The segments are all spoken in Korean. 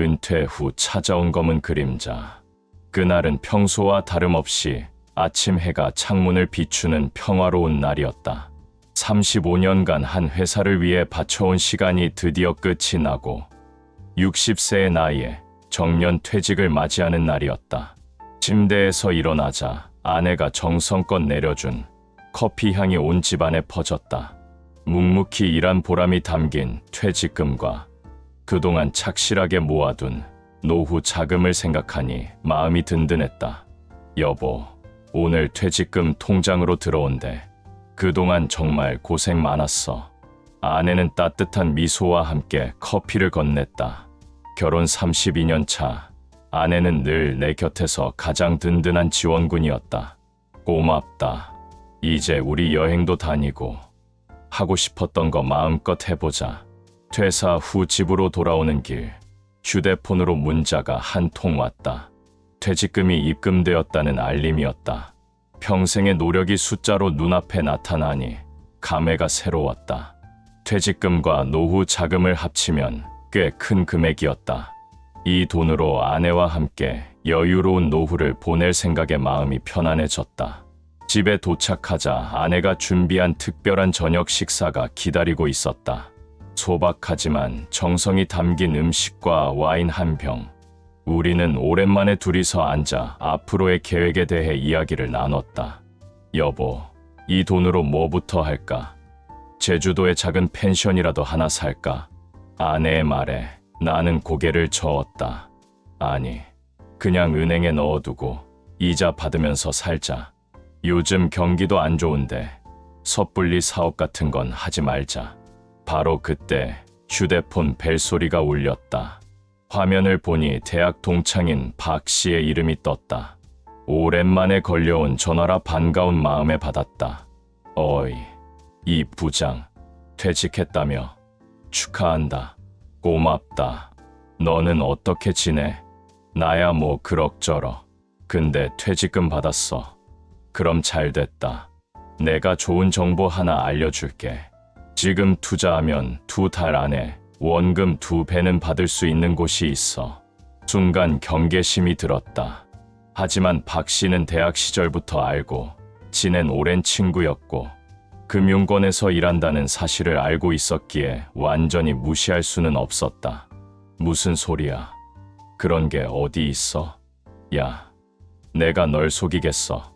은퇴 후 찾아온 검은 그림자. 그날은 평소와 다름없이 아침 해가 창문을 비추는 평화로운 날이었다. 35년간 한 회사를 위해 바쳐온 시간이 드디어 끝이 나고 60세의 나이에 정년 퇴직을 맞이하는 날이었다. 침대에서 일어나자 아내가 정성껏 내려준 커피 향이 온 집안에 퍼졌다. 묵묵히 일한 보람이 담긴 퇴직금과 그동안 착실하게 모아둔 노후 자금을 생각하니 마음이 든든했다. 여보, 오늘 퇴직금 통장으로 들어온대. 그동안 정말 고생 많았어. 아내는 따뜻한 미소와 함께 커피를 건넸다. 결혼 32년 차, 아내는 늘 내 곁에서 가장 든든한 지원군이었다. 고맙다. 이제 우리 여행도 다니고 하고 싶었던 거 마음껏 해보자. 퇴사 후 집으로 돌아오는 길, 휴대폰으로 문자가 한 통 왔다. 퇴직금이 입금되었다는 알림이었다. 평생의 노력이 숫자로 눈앞에 나타나니 감회가 새로웠다. 퇴직금과 노후 자금을 합치면 꽤 큰 금액이었다. 이 돈으로 아내와 함께 여유로운 노후를 보낼 생각에 마음이 편안해졌다. 집에 도착하자 아내가 준비한 특별한 저녁 식사가 기다리고 있었다. 소박하지만 정성이 담긴 음식과 와인 한 병. 우리는 오랜만에 둘이서 앉아 앞으로의 계획에 대해 이야기를 나눴다. 여보, 이 돈으로 뭐부터 할까? 제주도에 작은 펜션이라도 하나 살까? 아내의 말에 나는 고개를 저었다. 아니, 그냥 은행에 넣어두고 이자 받으면서 살자. 요즘 경기도 안 좋은데 섣불리 사업 같은 건 하지 말자. 바로 그때 휴대폰 벨소리가 울렸다. 화면을 보니 대학 동창인 박 씨의 이름이 떴다. 오랜만에 걸려온 전화라 반가운 마음에 받았다. 어이, 이 부장, 퇴직했다며. 축하한다. 고맙다. 너는 어떻게 지내? 나야 뭐 그럭저럭. 근데 퇴직금 받았어. 그럼 잘 됐다. 내가 좋은 정보 하나 알려줄게. 지금 투자하면 2달 안에 원금 2배는 받을 수 있는 곳이 있어. 순간 경계심이 들었다. 하지만 박 씨는 대학 시절부터 알고 지낸 오랜 친구였고 금융권에서 일한다는 사실을 알고 있었기에 완전히 무시할 수는 없었다. 무슨 소리야? 그런 게 어디 있어? 야, 내가 널 속이겠어.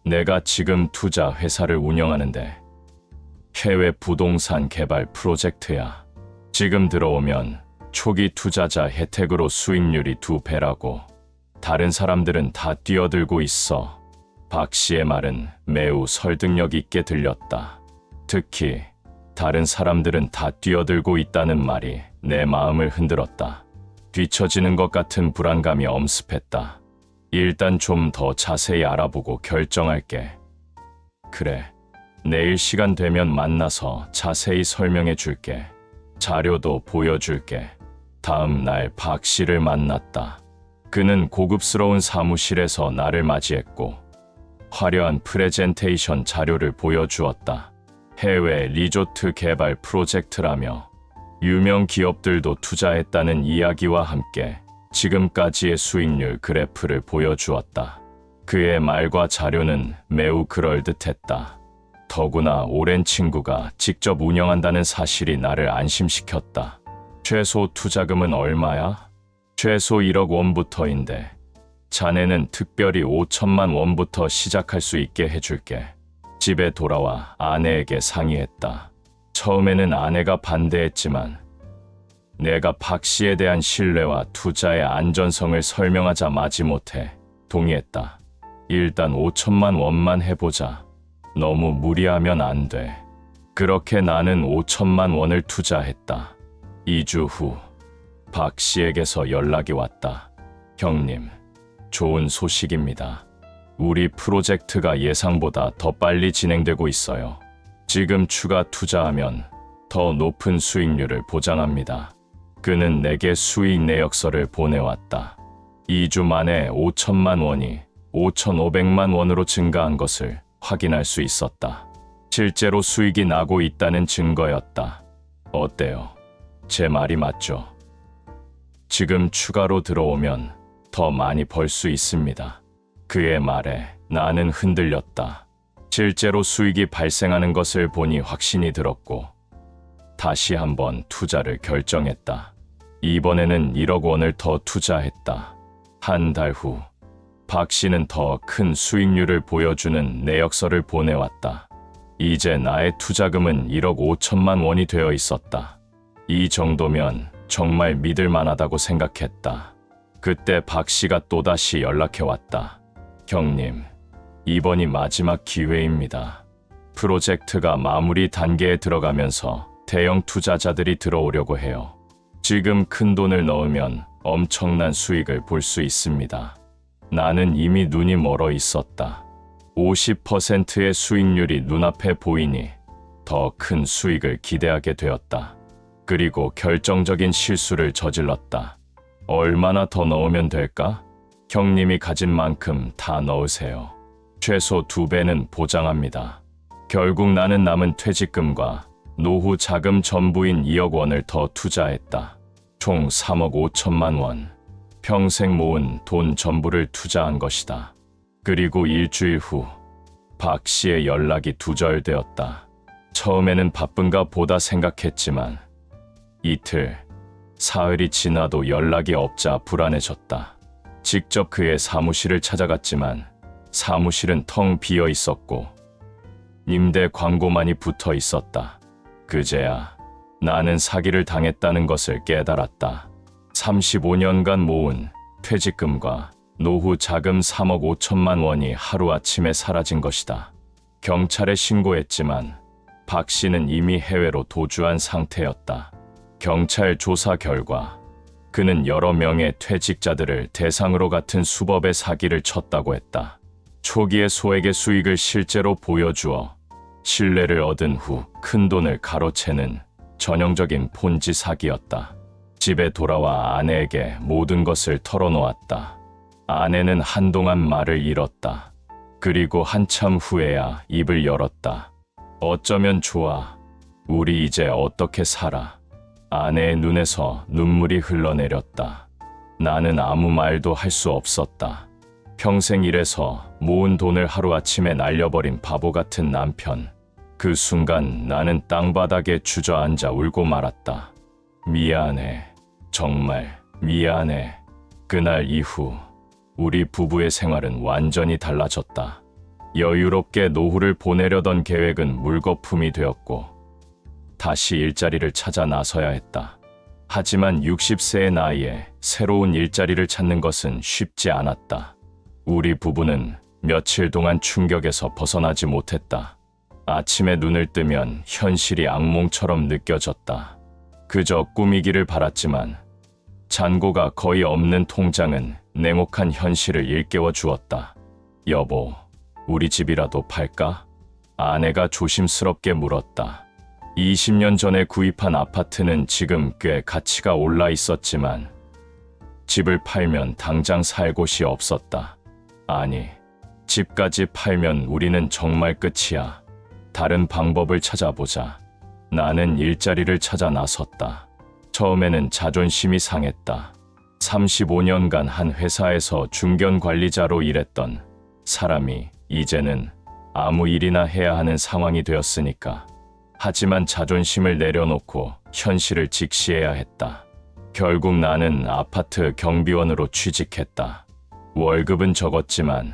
내가 지금 투자 회사를 운영하는데 해외 부동산 개발 프로젝트야. 지금 들어오면 초기 투자자 혜택으로 수익률이 2배라고. 다른 사람들은 다 뛰어들고 있어. 박 씨의 말은 매우 설득력 있게 들렸다. 특히 다른 사람들은 다 뛰어들고 있다는 말이 내 마음을 흔들었다. 뒤처지는 것 같은 불안감이 엄습했다. 일단 좀 더 자세히 알아보고 결정할게. 그래, 내일 시간 되면 만나서 자세히 설명해 줄게. 자료도 보여줄게. 다음 날 박 씨를 만났다. 그는 고급스러운 사무실에서 나를 맞이했고 화려한 프레젠테이션 자료를 보여주었다. 해외 리조트 개발 프로젝트라며 유명 기업들도 투자했다는 이야기와 함께 지금까지의 수익률 그래프를 보여주었다. 그의 말과 자료는 매우 그럴듯했다. 더구나 오랜 친구가 직접 운영한다는 사실이 나를 안심시켰다. 최소 투자금은 얼마야? 최소 1억 원부터인데 자네는 특별히 5천만 원부터 시작할 수 있게 해줄게. 집에 돌아와 아내에게 상의했다. 처음에는 아내가 반대했지만 내가 박 씨에 대한 신뢰와 투자의 안전성을 설명하자 마지못해 동의했다. 일단 5천만 원만 해보자. 너무 무리하면 안 돼. 그렇게 나는 5천만 원을 투자했다. 2주 후 박 씨에게서 연락이 왔다. 형님, 좋은 소식입니다. 우리 프로젝트가 예상보다 더 빨리 진행되고 있어요. 지금 추가 투자하면 더 높은 수익률을 보장합니다. 그는 내게 수익 내역서를 보내왔다. 2주 만에 5천만 원이 5,500만 원으로 증가한 것을 확인할 수 있었다. 실제로 수익이 나고 있다는 증거였다. 어때요? 제 말이 맞죠? 지금 추가로 들어오면 더 많이 벌 수 있습니다. 그의 말에 나는 흔들렸다. 실제로 수익이 발생하는 것을 보니 확신이 들었고 다시 한번 투자를 결정했다. 이번에는 1억 원을 더 투자했다. 한 달 후, 박 씨는 더 큰 수익률을 보여주는 내역서를 보내왔다. 이제 나의 투자금은 1억 5천만 원이 되어 있었다. 이 정도면 정말 믿을 만하다고 생각했다. 그때 박 씨가 또다시 연락해왔다. 형님, 이번이 마지막 기회입니다. 프로젝트가 마무리 단계에 들어가면서 대형 투자자들이 들어오려고 해요. 지금 큰 돈을 넣으면 엄청난 수익을 볼 수 있습니다. 나는 이미 눈이 멀어 있었다. 50%의 수익률이 눈앞에 보이니 더 큰 수익을 기대하게 되었다. 그리고 결정적인 실수를 저질렀다. 얼마나 더 넣으면 될까? 형님이 가진 만큼 다 넣으세요. 최소 2배는 보장합니다. 결국 나는 남은 퇴직금과 노후 자금 전부인 2억 원을 더 투자했다. 총 3억 5천만 원. 평생 모은 돈 전부를 투자한 것이다. 그리고 일주일 후 박 씨의 연락이 두절되었다. 처음에는 바쁜가 보다 생각했지만 이틀, 사흘이 지나도 연락이 없자 불안해졌다. 직접 그의 사무실을 찾아갔지만 사무실은 텅 비어 있었고 임대 광고만이 붙어 있었다. 그제야 나는 사기를 당했다는 것을 깨달았다. 35년간 모은 퇴직금과 노후 자금 3억 5천만 원이 하루아침에 사라진 것이다. 경찰에 신고했지만 박 씨는 이미 해외로 도주한 상태였다. 경찰 조사 결과 그는 여러 명의 퇴직자들을 대상으로 같은 수법의 사기를 쳤다고 했다. 초기에 소액의 수익을 실제로 보여주어 신뢰를 얻은 후 큰돈을 가로채는 전형적인 폰지 사기였다. 집에 돌아와 아내에게 모든 것을 털어놓았다. 아내는 한동안 말을 잃었다. 그리고 한참 후에야 입을 열었다. 어쩌면 좋아. 우리 이제 어떻게 살아? 아내의 눈에서 눈물이 흘러내렸다. 나는 아무 말도 할 수 없었다. 평생 일해서 모은 돈을 하루아침에 날려버린 바보 같은 남편. 그 순간 나는 땅바닥에 주저앉아 울고 말았다. 미안해. 정말 미안해. 그날 이후 우리 부부의 생활은 완전히 달라졌다. 여유롭게 노후를 보내려던 계획은 물거품이 되었고 다시 일자리를 찾아 나서야 했다. 하지만 60세의 나이에 새로운 일자리를 찾는 것은 쉽지 않았다. 우리 부부는 며칠 동안 충격에서 벗어나지 못했다. 아침에 눈을 뜨면 현실이 악몽처럼 느껴졌다. 그저 꾸미기를 바랐지만 잔고가 거의 없는 통장은 냉혹한 현실을 일깨워 주었다. 여보, 우리 집이라도 팔까? 아내가 조심스럽게 물었다. 20년 전에 구입한 아파트는 지금 꽤 가치가 올라 있었지만 집을 팔면 당장 살 곳이 없었다. 아니, 집까지 팔면 우리는 정말 끝이야. 다른 방법을 찾아보자. 나는 일자리를 찾아 나섰다. 처음에는 자존심이 상했다. 35년간 한 회사에서 중견 관리자로 일했던 사람이 이제는 아무 일이나 해야 하는 상황이 되었으니까. 하지만 자존심을 내려놓고 현실을 직시해야 했다. 결국 나는 아파트 경비원으로 취직했다. 월급은 적었지만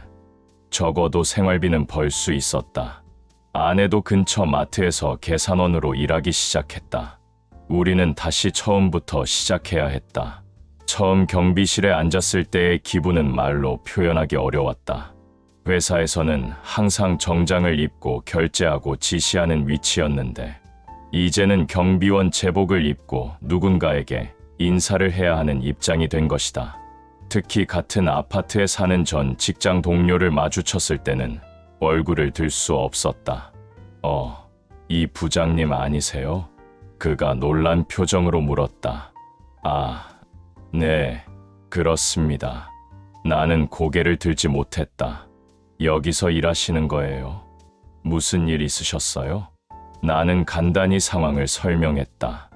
적어도 생활비는 벌 수 있었다. 아내도 근처 마트에서 계산원으로 일하기 시작했다. 우리는 다시 처음부터 시작해야 했다. 처음 경비실에 앉았을 때의 기분은 말로 표현하기 어려웠다. 회사에서는 항상 정장을 입고 결제하고 지시하는 위치였는데 이제는 경비원 제복을 입고 누군가에게 인사를 해야 하는 입장이 된 것이다. 특히 같은 아파트에 사는 전 직장 동료를 마주쳤을 때는 얼굴을 들 수 없었다. 이 부장님 아니세요? 그가 놀란 표정으로 물었다. 아, 네, 그렇습니다. 나는 고개를 들지 못했다. 여기서 일하시는 거예요? 무슨 일 있으셨어요? 나는 간단히 상황을 설명했다.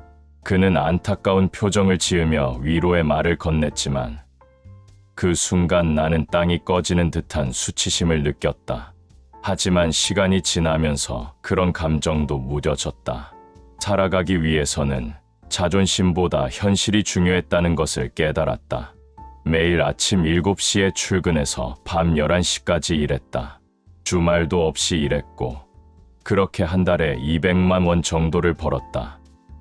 그는 안타까운 표정을 지으며 위로의 말을 건넸지만 그 순간 나는 땅이 꺼지는 듯한 수치심을 느꼈다. 하지만 시간이 지나면서 그런 감정도 무뎌졌다. 살아가기 위해서는 자존심보다 현실이 중요했다는 것을 깨달았다. 매일 아침 7시에 출근해서 밤 11시까지 일했다. 주말도 없이 일했고 그렇게 한 달에 200만 원 정도를 벌었다.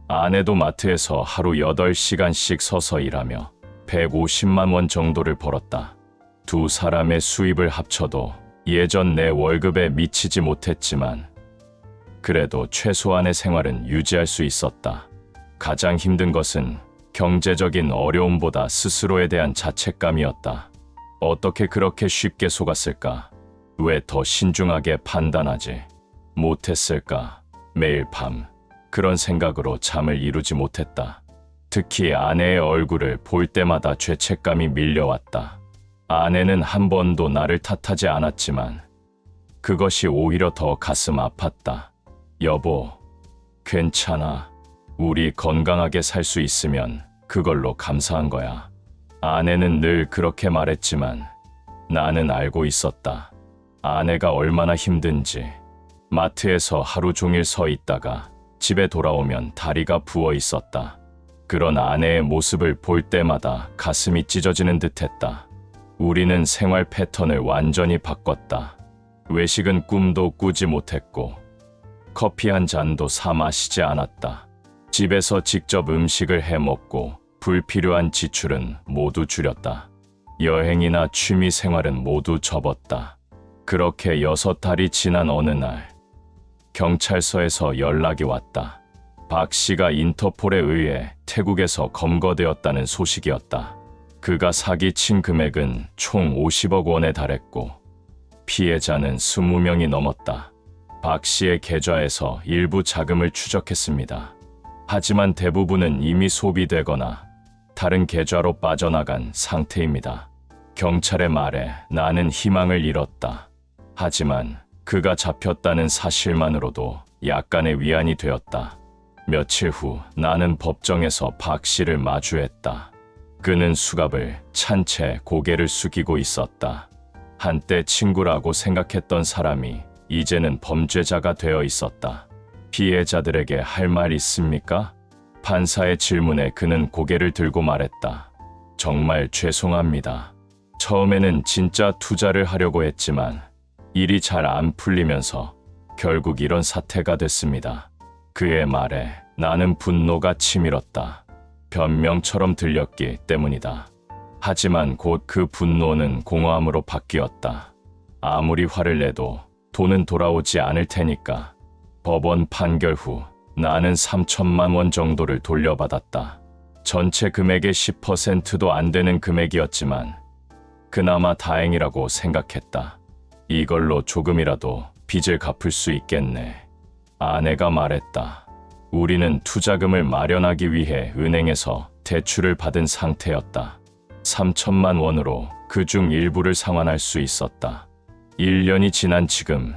아내도 마트에서 하루 8시간씩 서서 일하며 150만 원 정도를 벌었다. 두 사람의 수입을 합쳐도 예전 내 월급에 미치지 못했지만 그래도 최소한의 생활은 유지할 수 있었다. 가장 힘든 것은 경제적인 어려움보다 스스로에 대한 자책감이었다. 어떻게 그렇게 쉽게 속았을까? 왜 더 신중하게 판단하지 못했을까? 매일 밤 그런 생각으로 잠을 이루지 못했다. 특히 아내의 얼굴을 볼 때마다 죄책감이 밀려왔다. 아내는 한 번도 나를 탓하지 않았지만 그것이 오히려 더 가슴 아팠다. 여보, 괜찮아. 우리 건강하게 살 수 있으면 그걸로 감사한 거야. 아내는 늘 그렇게 말했지만 나는 알고 있었다. 아내가 얼마나 힘든지. 마트에서 하루 종일 서 있다가 집에 돌아오면 다리가 부어 있었다. 그런 아내의 모습을 볼 때마다 가슴이 찢어지는 듯했다. 우리는 생활 패턴을 완전히 바꿨다. 외식은 꿈도 꾸지 못했고 커피 한 잔도 사 마시지 않았다. 집에서 직접 음식을 해 먹고 불필요한 지출은 모두 줄였다. 여행이나 취미 생활은 모두 접었다. 그렇게 6달이 지난 어느 날 경찰서에서 연락이 왔다. 박 씨가 인터폴에 의해 태국에서 검거되었다는 소식이었다. 그가 사기친 금액은 총 50억 원에 달했고 피해자는 20명이 넘었다. 박 씨의 계좌에서 일부 자금을 추적했습니다. 하지만 대부분은 이미 소비되거나 다른 계좌로 빠져나간 상태입니다. 경찰의 말에 나는 희망을 잃었다. 하지만 그가 잡혔다는 사실만으로도 약간의 위안이 되었다. 며칠 후 나는 법정에서 박 씨를 마주했다. 그는 수갑을 찬 채 고개를 숙이고 있었다. 한때 친구라고 생각했던 사람이 이제는 범죄자가 되어 있었다. 피해자들에게 할 말 있습니까? 판사의 질문에 그는 고개를 들고 말했다. 정말 죄송합니다. 처음에는 진짜 투자를 하려고 했지만 일이 잘 안 풀리면서 결국 이런 사태가 됐습니다. 그의 말에 나는 분노가 치밀었다. 변명처럼 들렸기 때문이다. 하지만 곧 그 분노는 공허함으로 바뀌었다. 아무리 화를 내도 돈은 돌아오지 않을 테니까. 법원 판결 후 나는 3천만 원 정도를 돌려받았다. 전체 금액의 10%도 안 되는 금액이었지만 그나마 다행이라고 생각했다. 이걸로 조금이라도 빚을 갚을 수 있겠네. 아내가 말했다. 우리는 투자금을 마련하기 위해 은행에서 대출을 받은 상태였다. 3천만 원으로 그중 일부를 상환할 수 있었다. 1년이 지난 지금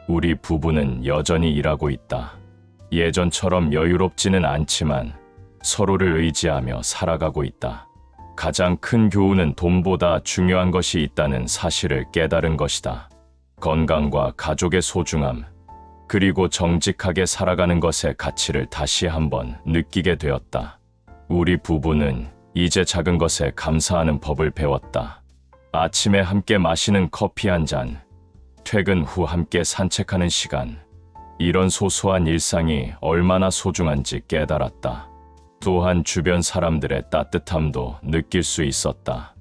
우리 부부는 여전히 일하고 있다. 예전처럼 여유롭지는 않지만 서로를 의지하며 살아가고 있다. 가장 큰 교훈은 돈보다 중요한 것이 있다는 사실을 깨달은 것이다. 건강과 가족의 소중함, 그리고 정직하게 살아가는 것의 가치를 다시 한번 느끼게 되었다. 우리 부부는 이제 작은 것에 감사하는 법을 배웠다. 아침에 함께 마시는 커피 한 잔, 퇴근 후 함께 산책하는 시간, 이런 소소한 일상이 얼마나 소중한지 깨달았다. 또한 주변 사람들의 따뜻함도 느낄 수 있었다.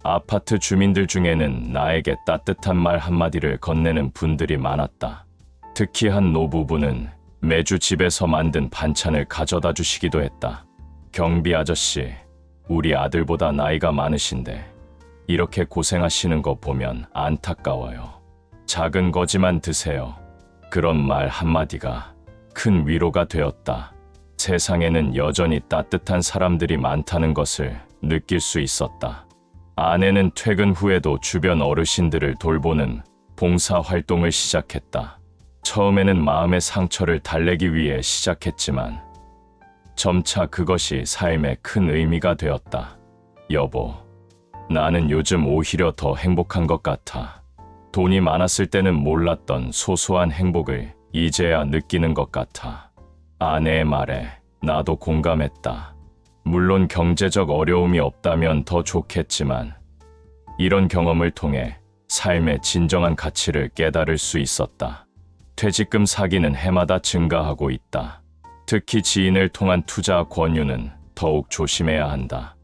아파트 주민들 중에는 나에게 따뜻한 말 한마디를 건네는 분들이 많았다. 특히 한 노부부는 매주 집에서 만든 반찬을 가져다 주시기도 했다. 경비 아저씨, 우리 아들보다 나이가 많으신데 이렇게 고생하시는 거 보면 안타까워요. 작은 거지만 드세요. 그런 말 한마디가 큰 위로가 되었다. 세상에는 여전히 따뜻한 사람들이 많다는 것을 느낄 수 있었다. 아내는 퇴근 후에도 주변 어르신들을 돌보는 봉사 활동을 시작했다. 처음에는 마음의 상처를 달래기 위해 시작했지만 점차 그것이 삶에 큰 의미가 되었다. 여보, 나는 요즘 오히려 더 행복한 것 같아. 돈이 많았을 때는 몰랐던 소소한 행복을 이제야 느끼는 것 같아. 아내의 말에 나도 공감했다. 물론 경제적 어려움이 없다면 더 좋겠지만 이런 경험을 통해 삶의 진정한 가치를 깨달을 수 있었다. 퇴직금 사기는 해마다 증가하고 있다. 특히 지인을 통한 투자 권유는 더욱 조심해야 한다.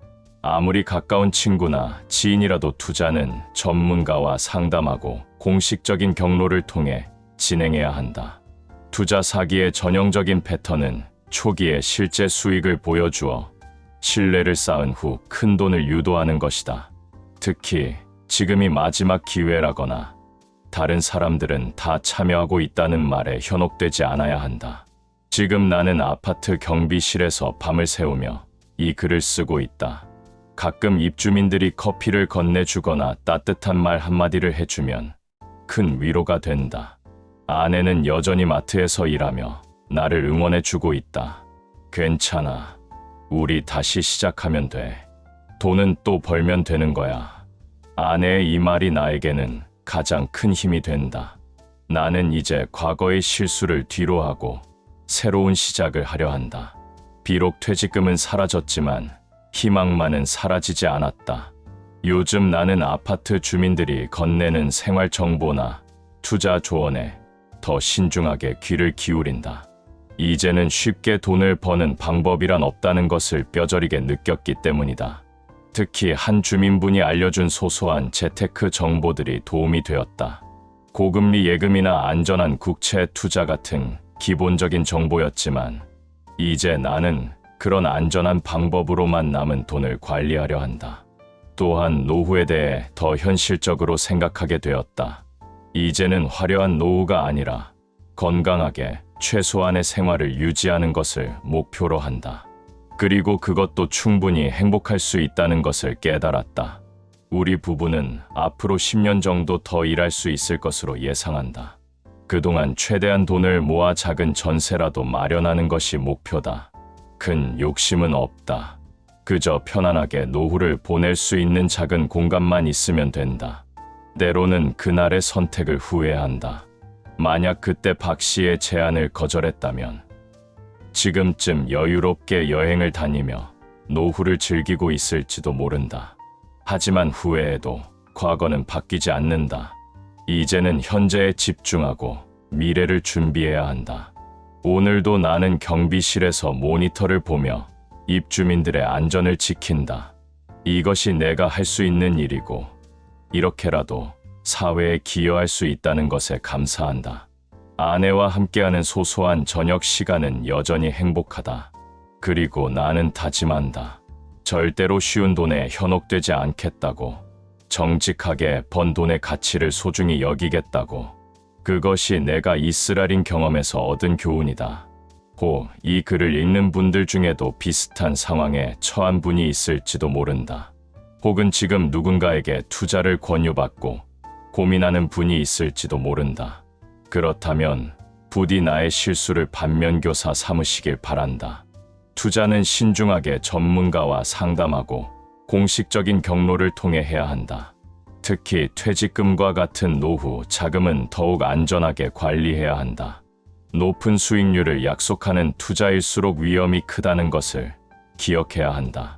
아무리 가까운 친구나 지인이라도 투자는 전문가와 상담하고 공식적인 경로를 통해 진행해야 한다. 투자 사기의 전형적인 패턴은 초기에 실제 수익을 보여주어 신뢰를 쌓은 후 큰 돈을 유도하는 것이다. 특히 지금이 마지막 기회라거나 다른 사람들은 다 참여하고 있다는 말에 현혹되지 않아야 한다. 지금 나는 아파트 경비실에서 밤을 새우며 이 글을 쓰고 있다. 가끔 입주민들이 커피를 건네주거나 따뜻한 말 한마디를 해주면 큰 위로가 된다. 아내는 여전히 마트에서 일하며 나를 응원해주고 있다. 괜찮아. 우리 다시 시작하면 돼. 돈은 또 벌면 되는 거야. 아내의 이 말이 나에게는 가장 큰 힘이 된다. 나는 이제 과거의 실수를 뒤로하고 새로운 시작을 하려 한다. 비록 퇴직금은 사라졌지만 희망만은 사라지지 않았다. 요즘 나는 아파트 주민들이 건네는 생활 정보나 투자 조언에 더 신중하게 귀를 기울인다. 이제는 쉽게 돈을 버는 방법이란 없다는 것을 뼈저리게 느꼈기 때문이다. 특히 한 주민분이 알려준 소소한 재테크 정보들이 도움이 되었다. 고금리 예금이나 안전한 국채 투자 같은 기본적인 정보였지만 이제 나는 그런 안전한 방법으로만 남은 돈을 관리하려 한다. 또한 노후에 대해 더 현실적으로 생각하게 되었다. 이제는 화려한 노후가 아니라 건강하게 최소한의 생활을 유지하는 것을 목표로 한다. 그리고 그것도 충분히 행복할 수 있다는 것을 깨달았다. 우리 부부는 앞으로 10년 정도 더 일할 수 있을 것으로 예상한다. 그동안 최대한 돈을 모아 작은 전세라도 마련하는 것이 목표다. 큰 욕심은 없다. 그저 편안하게 노후를 보낼 수 있는 작은 공간만 있으면 된다. 때로는 그날의 선택을 후회한다. 만약 그때 박 씨의 제안을 거절했다면 지금쯤 여유롭게 여행을 다니며 노후를 즐기고 있을지도 모른다. 하지만 후회해도 과거는 바뀌지 않는다. 이제는 현재에 집중하고 미래를 준비해야 한다. 오늘도 나는 경비실에서 모니터를 보며 입주민들의 안전을 지킨다. 이것이 내가 할 수 있는 일이고 이렇게라도 사회에 기여할 수 있다는 것에 감사한다. 아내와 함께하는 소소한 저녁 시간은 여전히 행복하다. 그리고 나는 다짐한다. 절대로 쉬운 돈에 현혹되지 않겠다고. 정직하게 번 돈의 가치를 소중히 여기겠다고. 그것이 내가 이스라엘 경험에서 얻은 교훈이다. 이 글을 읽는 분들 중에도 비슷한 상황에 처한 분이 있을지도 모른다. 혹은 지금 누군가에게 투자를 권유받고 고민하는 분이 있을지도 모른다. 그렇다면 부디 나의 실수를 반면교사 삼으시길 바란다. 투자는 신중하게 전문가와 상담하고 공식적인 경로를 통해 해야 한다. 특히 퇴직금과 같은 노후 자금은 더욱 안전하게 관리해야 한다. 높은 수익률을 약속하는 투자일수록 위험이 크다는 것을 기억해야 한다.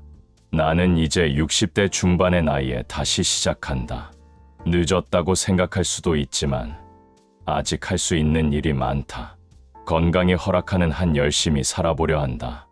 나는 이제 60대 중반의 나이에 다시 시작한다. 늦었다고 생각할 수도 있지만 아직 할 수 있는 일이 많다. 건강이 허락하는 한 열심히 살아보려 한다.